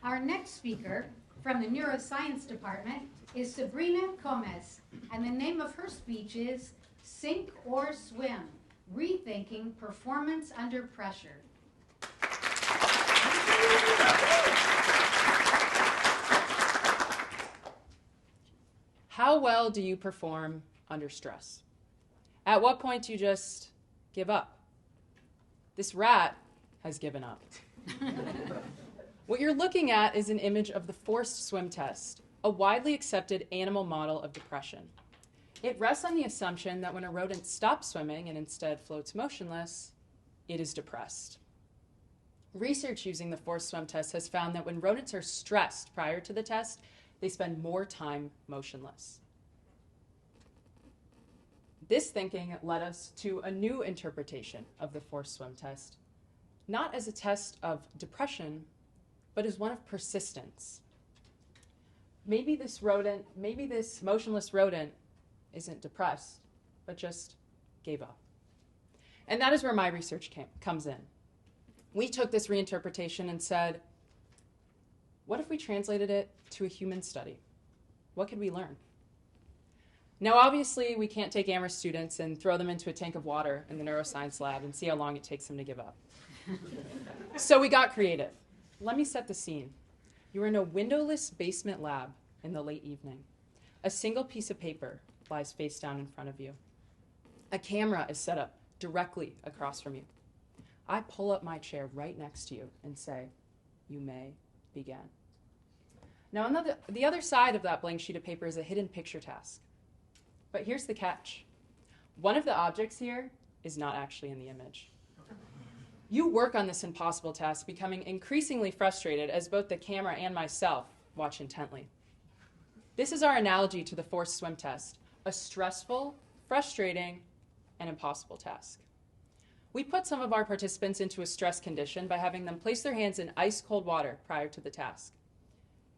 Our next speaker from the neuroscience department is Sabrina Gomez, and the name of her speech is Sink or Swim, Rethinking Performance Under Pressure. How well do you perform under stress? At what point do you just give up? This rat has given up. What you're looking at is an image of the forced swim test, a widely accepted animal model of depression. It rests on the assumption that when a rodent stops swimming and instead floats motionless, it is depressed. Research using the forced swim test has found that when rodents are stressed prior to the test, they spend more time motionless. This thinking led us to a new interpretation of the forced swim test, not as a test of depression, but as one of persistence. Maybe this motionless rodent isn't depressed, but just gave up. And that is where my research comes in. We took this reinterpretation and said, what if we translated it to a human study? What could we learn? Now, obviously, we can't take Amherst students and throw them into a tank of water in the neuroscience lab and see how long it takes them to give up. So we got creative. Let me set the scene. You are in a windowless basement lab in the late evening. A single piece of paper lies face down in front of you. A camera is set up directly across from you. I pull up my chair right next to you and say, you may begin. Now, on the other side of that blank sheet of paper is a hidden picture task. But here's the catch. One of the objects here is not actually in the image. You work on this impossible task, becoming increasingly frustrated as both the camera and myself watch intently. This is our analogy to the forced swim test, a stressful, frustrating, and impossible task. We put some of our participants into a stress condition by having them place their hands in ice-cold water prior to the task.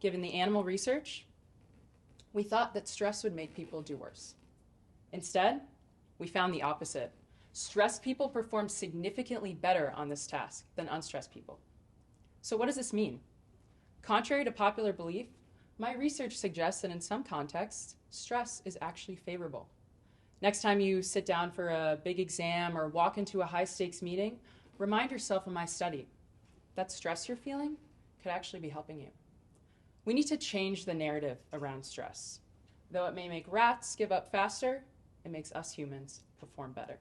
Given the animal research, we thought that stress would make people do worse. Instead, we found the opposite. Stressed people perform significantly better on this task than unstressed people. So what does this mean? Contrary to popular belief, my research suggests that in some contexts, stress is actually favorable. Next time you sit down for a big exam or walk into a high-stakes meeting, remind yourself of my study. That stress you're feeling could actually be helping you. We need to change the narrative around stress. Though it may make rats give up faster, it makes us humans perform better.